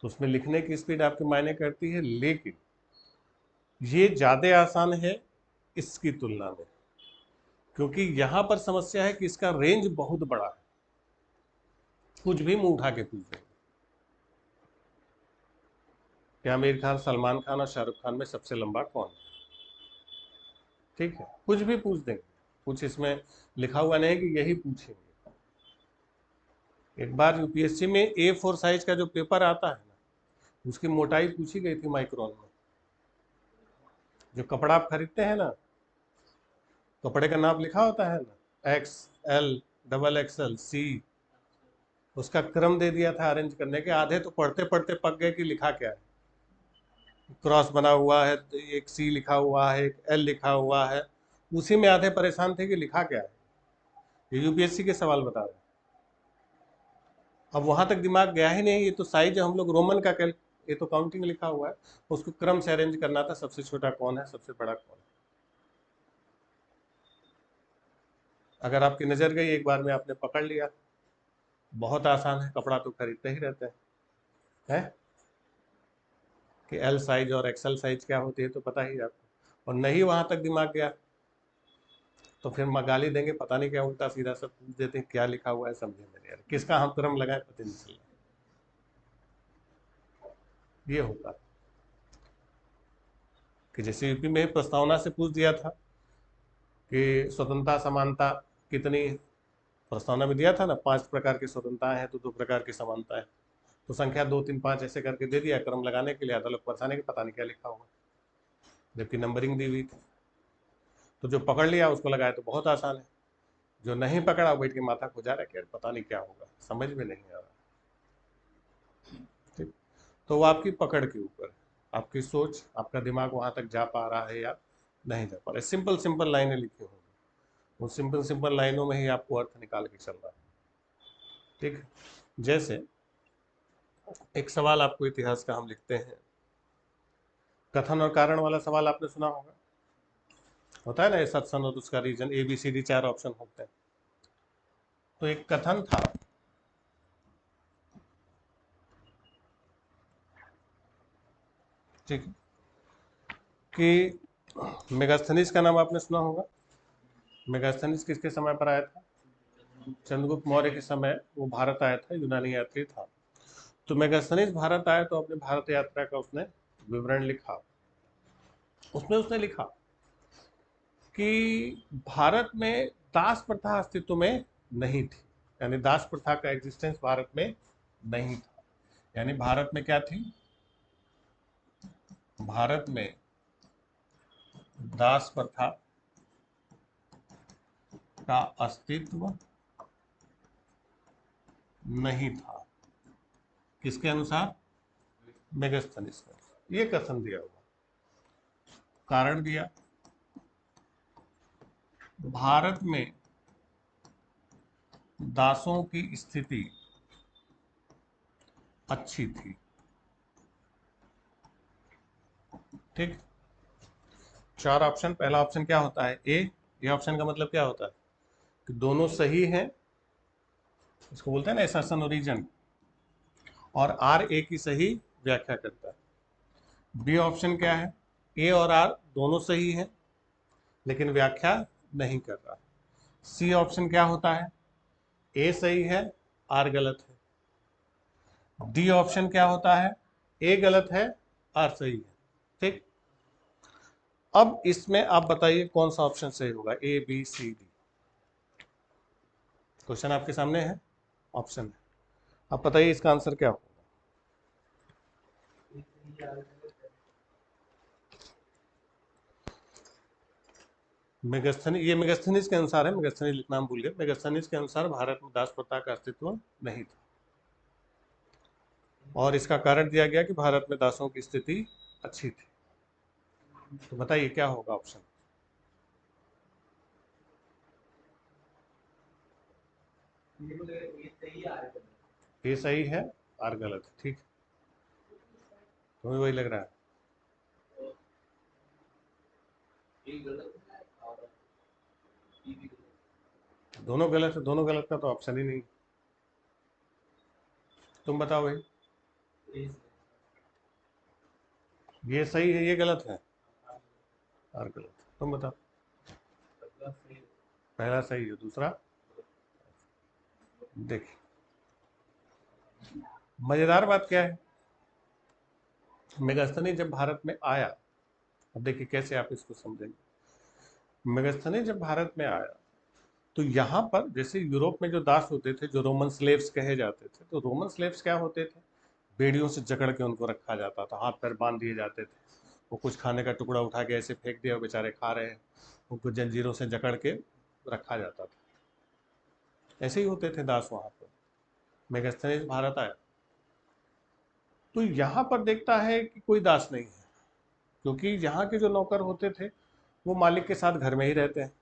तो उसमें लिखने की स्पीड आपके मायने करती है, लेकिन ये ज़्यादा आसान है इसकी तुलना में, क्योंकि यहाँ पर समस्या है कि इसका रेंज बहुत बड़ा है, कुछ भी मुंह उठा के पूछ देंगे। क्या आमिर खान, सलमान खान और शाहरुख खान में सबसे लंबा कौन है? ठीक है, कुछ भी पूछ देंगे, कुछ इसमें लिखा हुआ नहीं कि यही पूछेंगे। एक बार यूपीएससी में A4 साइज का जो पेपर आता है ना, उसकी मोटाई पूछी गई थी माइक्रोन में। जो कपड़ा आप खरीदते हैं ना, कपड़े का नाप लिखा होता है ना, XL, XXL, C, उसका क्रम दे दिया था अरेंज करने के। आधे तो पढ़ते पढ़ते पक गए कि लिखा क्या है। क्रॉस बना हुआ है, एक C लिखा हुआ है, एक L लिखा हुआ है, उसी में आधे परेशान थे कि लिखा क्या है। ये यूपीएससी के सवाल बता रहे हैं। अब वहां तक दिमाग गया ही नहीं, ये तो साइज हम लोग रोमन का ये तो काउंटिंग लिखा हुआ है, उसको क्रम से अरेंज करना था, सबसे छोटा कौन है, सबसे बड़ा कौन है। अगर आपकी नजर गई, एक बार में आपने पकड़ लिया, बहुत आसान है, कपड़ा तो खरीदते ही रहते हैं कि एल साइज और एक्सएल साइज क्या होती है तो पता ही आपको। और नहीं वहां तक दिमाग गया तो फिर गाली देंगे, पता नहीं क्या उल्टा सीधा सब पूछ देते हैं, क्या लिखा हुआ है समझे में नहीं आ रहा, किसका हम क्रम लगाए पता नहीं चल रहा। ये होता है कि जैसे यूपी में प्रस्तावना से पूछ दिया था कि स्वतंत्रता समानता कितनी, प्रस्तावना में दिया था ना, 5 प्रकार की स्वतंत्रताएं हैं तो 2 प्रकार की समानता है। तो संख्या 2 3 5 ऐसे करके दे दिया क्रम लगाने के लिए, आधा लोग परेशान है कि पता नहीं क्या लिखा हुआ, जबकि नंबरिंग दी हुई थी। तो जो पकड़ लिया उसको लगाया तो बहुत आसान है, जो नहीं पकड़ा बैठ के माथा खुजा रहा है कि यार पता नहीं क्या होगा, समझ में नहीं आ रहा। ठीक। तो वो आपकी पकड़ के ऊपर है, आपकी सोच, आपका दिमाग वहां तक जा पा रहा है या नहीं जा पा रहा है। सिंपल सिंपल लाइनें लिखी होंगी, वो सिंपल सिंपल लाइनों में ही आपको अर्थ निकाल के चल रहा है। ठीक। जैसे एक सवाल आपको इतिहास का हम लिखते हैं, कथन और कारण वाला सवाल आपने सुना होगा, होता है ना, ये सत्सन और उसका रीजन, ABCD 4 ऑप्शन होते हैं। तो एक कथन था ठीक, कि मेगास्थनीज का नाम आपने सुना होगा। मेगास्थनीज किसके समय पर आया था? चंद्रगुप्त मौर्य के समय वो भारत आया था, यूनानी यात्री था। तो मेगास्थनीज भारत आया तो अपने भारत यात्रा का उसने विवरण लिखा। उसमें उसने लिखा कि भारत में दास प्रथा अस्तित्व में नहीं थी, यानी दास प्रथा का एग्जिस्टेंस भारत में नहीं था। यानी भारत में क्या थी? भारत में दास प्रथा का अस्तित्व नहीं था। किसके अनुसार? मेगास्थनीज का। ये कथन दिया हुआ, कारण दिया, भारत में दासों की स्थिति अच्छी थी। ठीक, 4 ऑप्शन। पहला ऑप्शन क्या होता है? ए। ये ऑप्शन का मतलब क्या होता है? कि दोनों सही हैं, इसको बोलते हैं ना असर्शन ओरिजिन, और आर ए की सही व्याख्या करता है। बी ऑप्शन क्या है? ए और आर दोनों सही हैं लेकिन व्याख्या नहीं कर रहा। सी ऑप्शन क्या होता है? ए सही है, आर गलत है। डी ऑप्शन क्या होता है? ए गलत है, आर सही है। ठीक, अब इसमें आप बताइए कौन सा ऑप्शन सही होगा? ए, बी, सी, डी। क्वेश्चन आपके सामने है, ऑप्शन है, आप बताइए इसका आंसर क्या होगा? मेगास्थनी, ये मेगास्थनीज के अनुसार है, मेगास्थनीज लिखना हम भूल गए। मेगास्थनीज के अनुसार भारत में दास प्रथा का अस्तित्व नहीं था, और इसका कारण दिया गया कि भारत में दासों की स्थिति अच्छी थी। तो बताइए क्या होगा ऑप्शन? ए सही है, आर गलत है। ठीक, तुम्हें वही लग रहा है? दोनों गलत है, दोनों गलत का तो ऑप्शन ही नहीं। तुम बताओ भाई। ये सही है, ये गलत है, आर गलत है। तुम बताओ। पहला सही है, दूसरा? देखिए, मजेदार बात क्या है, मेगास्थनी जब भारत में आया, अब देखिए कैसे आप इसको समझेंगे। मेगास्थनी जब भारत में आया तो यहाँ पर जैसे यूरोप में जो दास होते थे, जो रोमन स्लेव्स कहे जाते थे, तो रोमन स्लेव्स क्या होते थे? बेड़ियों से जकड़ के उनको रखा जाता था, हाथ पैर बांध दिए जाते थे। वो कुछ खाने का टुकड़ा उठा के ऐसे फेंक दिया, बेचारे खा रहे हैं, उनको जंजीरों से जकड़ के रखा जाता था। ऐसे ही होते थे दास वहाँ पर। मेगास्थनीज भारत आया तो यहाँ पर देखता है कि कोई दास नहीं है, क्योंकि यहाँ के जो नौकर होते थे वो मालिक के साथ घर में ही रहते हैं।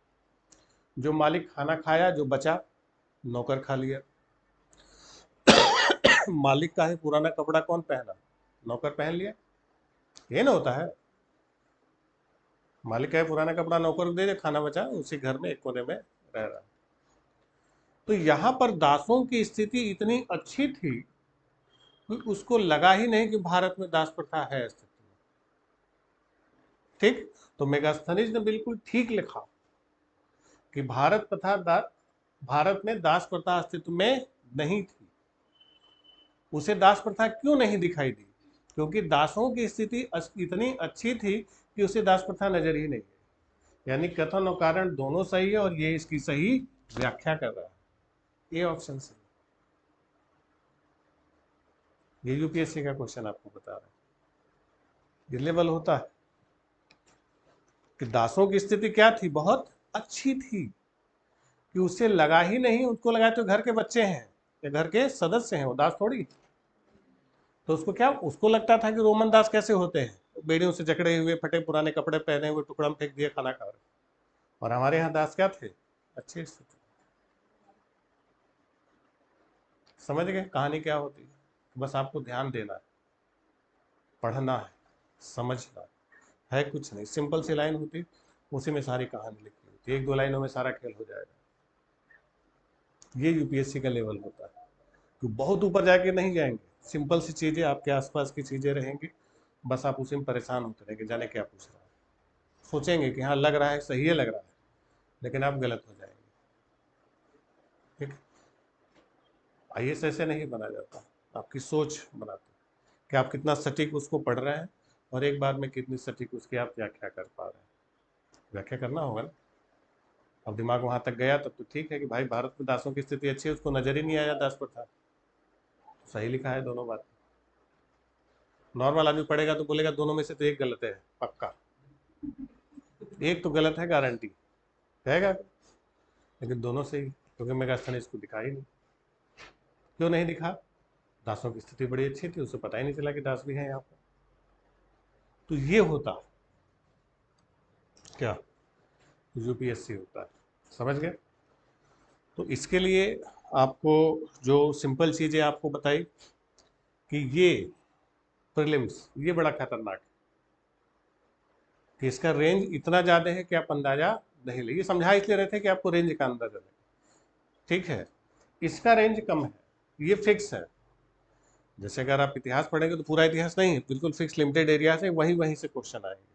जो मालिक खाना खाया, जो बचा नौकर खा लिया। मालिक का है पुराना कपड़ा कौन पहना? नौकर पहन लिया। ये ना होता है, मालिक का है पुराना कपड़ा नौकर को दे दे, खाना बचा उसी घर में एक कोने में रह रहा। तो यहाँ पर दासों की स्थिति इतनी अच्छी थी कि उसको लगा ही नहीं कि भारत में दास प्रथा है अस्तित्व में। ठीक, तो मेगास्थनीज ने बिल्कुल ठीक लिखा कि भारत में दास प्रथा अस्तित्व में नहीं थी। उसे दास प्रथा क्यों नहीं दिखाई दी? क्योंकि दासों की स्थिति इतनी अच्छी थी कि उसे दास प्रथा नजर ही नहीं आई। यानी कथन और कारण दोनों सही है, और ये इसकी सही व्याख्या कर रहा है। ये ऑप्शन सही। ये यूपीएससी का क्वेश्चन आपको बता रहा है। ये लेवल होता है कि दासों की स्थिति क्या थी? बहुत अच्छी थी, कि उसे लगा ही नहीं, उसको लगा तो घर के बच्चे हैं या घर के सदस्य हैं, वो दास थोड़ी। तो उसको क्या, उसको लगता था कि रोमन दास कैसे होते हैं, बेड़ियों से जकड़े हुए, फटे पुराने कपड़े पहने हुए, टुकड़ा में फेंक दिए, खाना खा रहे। और हमारे यहाँ दास क्या थे? अच्छी स्थिति। समझ गए कहानी क्या होती है? बस आपको ध्यान देना है, पढ़ना है, समझना है कुछ नहीं। सिंपल सी लाइन होती, उसी में सारी कहानी लिखी होती, 1-2 लाइनों में सारा खेल हो जाएगा। ये यूपीएससी का लेवल होता है, तो बहुत ऊपर जाके नहीं जाएंगे। सिंपल सी चीजें, आपके आसपास की चीजें रहेंगी, बस आप उसी में परेशान होते रहेंगे, जाने क्या पूछ रहा है। सोचेंगे कि हाँ लग रहा है, सही है लग रहा है, लेकिन आप गलत हो जाएंगे। ठीक, आईएएस ऐसे नहीं बना जाता, आपकी सोच बनाती कि आप कितना सटीक उसको पढ़ रहे हैं, और एक बार में कितनी सटीक उसकी आप व्याख्या कर पा रहे हैं। व्याख्या करना होगा ना। अब दिमाग वहां तक गया तब तो ठीक है कि भाई भारत में दासों की स्थिति अच्छी है, उसको नजर ही नहीं आया दास प्रथा, सही लिखा है दोनों बात। नॉर्मल आदमी पढ़ेगा तो बोलेगा दोनों में से तो एक गलत है पक्का, एक तो गलत है गारंटी कहेगा, लेकिन दोनों सही, क्योंकि मेगास्थन इसको दिखा ही नहीं। क्यों नहीं दिखा? दासों की स्थिति बड़ी अच्छी थी, उसे पता ही नहीं चला कि दास भी है यहाँ पर। तो ये होता क्या, यूपीएससी होता है, समझ गए। तो इसके लिए आपको जो सिंपल चीजें आपको बताई कि ये प्रीलिम्स ये बड़ा खतरनाक है कि इसका रेंज इतना ज़्यादा है कि आप अंदाजा नहीं ले, ये समझा इसलिए रहे थे कि आपको रेंज का अंदाजा लगे, ठीक है। इसका रेंज कम है, ये फिक्स है। जैसे अगर आप इतिहास पढ़ेंगे तो पूरा इतिहास नहीं है, बिल्कुल फिक्स लिमिटेड एरिया से वहीं वहीं से क्वेश्चन आएंगे।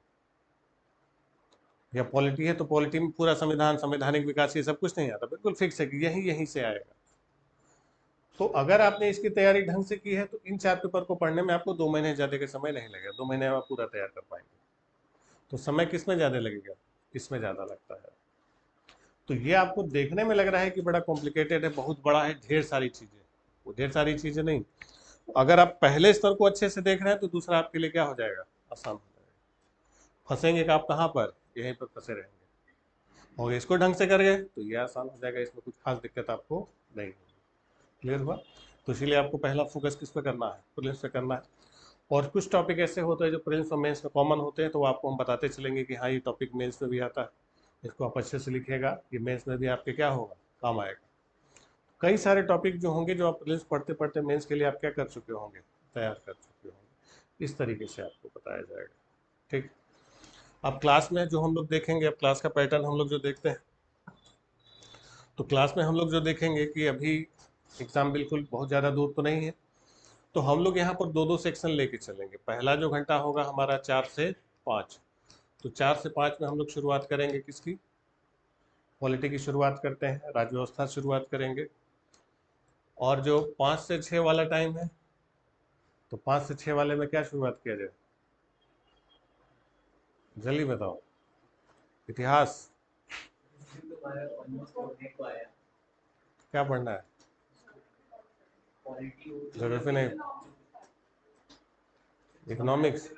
या पॉलिटी है तो पॉलिटी में पूरा संविधान, संवैधानिक विकास, ये सब कुछ नहीं आता, बिल्कुल फिक्स है कि यहीं यहीं से आएगा। तो अगर आपने इसकी तैयारी ढंग से की है तो इन 4 पेपर को पढ़ने में आपको 2 महीने ज़्यादा का समय नहीं लगेगा, 2 महीने में आप पूरा तैयार कर पाएंगे। तो समय किस में ज़्यादा लगेगा? इसमें ज़्यादा लगता है। तो ये आपको देखने में लग रहा है कि बड़ा कॉम्प्लिकेटेड है, बहुत बड़ा है, ढेर सारी चीज़ें, वो ढेर सारी चीज़ें नहीं। अगर आप पहले स्तर को अच्छे से देख रहे हैं तो दूसरा आपके लिए क्या हो जाएगा, आसान हो जाएगा। फंसेंगे कि आप कहाँ पर, यहीं पर फंसे रहेंगे। और इसको ढंग से कर गए तो ये आसान हो जाएगा, इसमें कुछ खास दिक्कत आपको नहीं होगी। क्लियर हुआ? तो इसीलिए आपको पहला फोकस किस पे करना है, प्रीलिम्स पे करना है। और कुछ टॉपिक ऐसे होते हैं जो प्रीलिम्स और मेंस में कॉमन होते हैं, तो आपको हम बताते चलेंगे कि हाँ ये टॉपिक मेंस में भी आता है, इसको आप अच्छे से लिखिएगा, ये मेंस में भी आपके क्या होगा, काम आएगा। कई सारे टॉपिक जो होंगे जो आप प्रीलिम्स पढ़ते पढ़ते मेंस के लिए आप क्या कर चुके होंगे, तैयार कर चुके होंगे, इस तरीके से आपको बताया जाएगा। ठीक, अब क्लास में जो हम लोग देखेंगे, अब क्लास का पैटर्न हम लोग जो देखते हैं, तो क्लास में हम लोग जो देखेंगे कि अभी एग्ज़ाम बिल्कुल बहुत ज़्यादा दूर तो नहीं है, तो हम लोग यहाँ पर 2-2 सेक्शन लेके चलेंगे। पहला जो घंटा होगा हमारा 4 से 5, तो 4 से 5 में हम लोग शुरुआत करेंगे किसकी, पॉलिटी की शुरुआत करते हैं, राज्य व्यवस्था शुरुआत करेंगे। और जो 5 से 6 वाला टाइम है, तो 5 से 6 वाले में क्या शुरुआत किया जाए, जल्दी बताओ। इतिहास क्या पढ़ना है, ज्योग्राफी नहीं, इकोनॉमिक्स,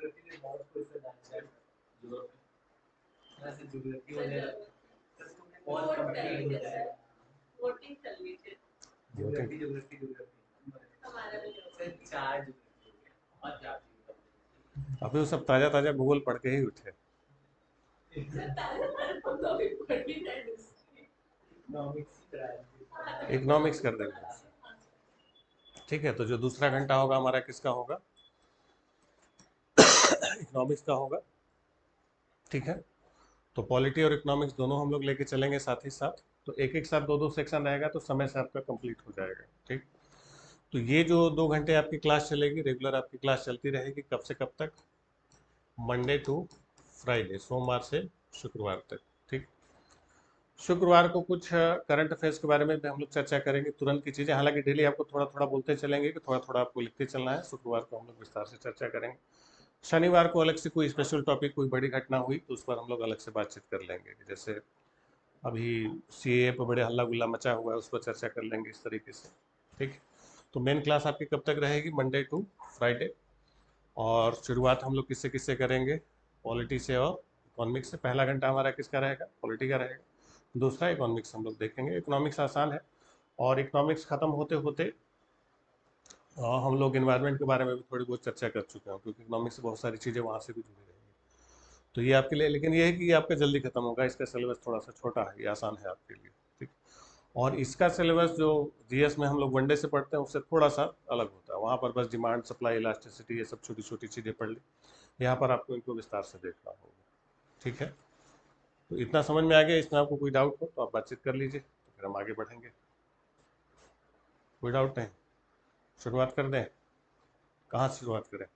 अभी वो सब ताजा ताजा गूगल पढ़ के ही उठे। इकोनॉमिक्स कर देंगे, ठीक है। तो जो दूसरा घंटा होगा हमारा किसका होगा, इकोनॉमिक्स का होगा, ठीक है। तो पॉलिटी और इकोनॉमिक्स दोनों हम लोग लेके चलेंगे साथ ही साथ, तो एक एक साथ 2-2 सेक्शन रहेगा तो समय से आपका कंप्लीट हो जाएगा, ठीक। तो ये जो 2 घंटे आपकी क्लास चलेगी, रेगुलर आपकी क्लास चलती रहेगी, कब से कब तक, मंडे टू फ्राइडे, सोमवार से शुक्रवार तक, ठीक। शुक्रवार को कुछ करंट अफेयर्स के बारे में भी हम लोग चर्चा करेंगे, तुरंत की चीज़ें, हालांकि डेली आपको थोड़ा थोड़ा बोलते चलेंगे कि थोड़ा थोड़ा आपको लिखते चलना है। शुक्रवार को हम लोग विस्तार से चर्चा करेंगे। शनिवार को अलग से कोई स्पेशल टॉपिक, कोई बड़ी घटना हुई तो उस पर हम लोग अलग से बातचीत कर लेंगे, जैसे अभी सीएए पर बड़े हल्ला गुल्ला मचा हुआ है, उस पर चर्चा कर लेंगे इस तरीके से, ठीक। तो मेन क्लास आपकी कब तक रहेगी, मंडे टू फ्राइडे। और शुरुआत हम लोग किससे किससे करेंगे, पॉलिटी से और इकोनॉमिक्स से। पहला घंटा हमारा किसका रहेगा, पॉलिटी का रहेगा, दूसरा इकोनॉमिक्स हम लोग देखेंगे। इकोनॉमिक्स आसान है, और इकोनॉमिक्स ख़त्म होते होते हम लोग इन्वायरमेंट के बारे में भी थोड़ी बहुत चर्चा कर चुके हैं, क्योंकि इकोनॉमिक्स से बहुत सारी चीज़ें वहाँ से भी जुड़ी रहेंगी। तो ये आपके लिए, लेकिन ये है कि ये आपका जल्दी खत्म होगा, इसका सिलेबस थोड़ा सा छोटा है, ये आसान है आपके लिए, ठीक। और इसका सिलेबस जो जीएस में हम लोग वनडे से पढ़ते हैं उससे थोड़ा सा अलग होता है, वहाँ पर बस डिमांड, सप्लाई, इलास्टिसिटी, ये सब छोटी छोटी चीज़ें पढ़ ली, यहाँ पर आपको इनको विस्तार से देखना होगा, ठीक है। तो इतना समझ में आ गया, इसमें आपको कोई डाउट हो तो आप बातचीत कर लीजिए, तो फिर हम आगे बढ़ेंगे। कोई डाउट नहीं, शुरुआत कर दें, कहाँ से शुरुआत करें,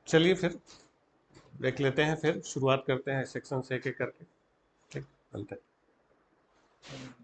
चलिए फिर देख लेते हैं, फिर शुरुआत करते हैं सेक्शन से एक एक करके, ठीक, मिलते हैं।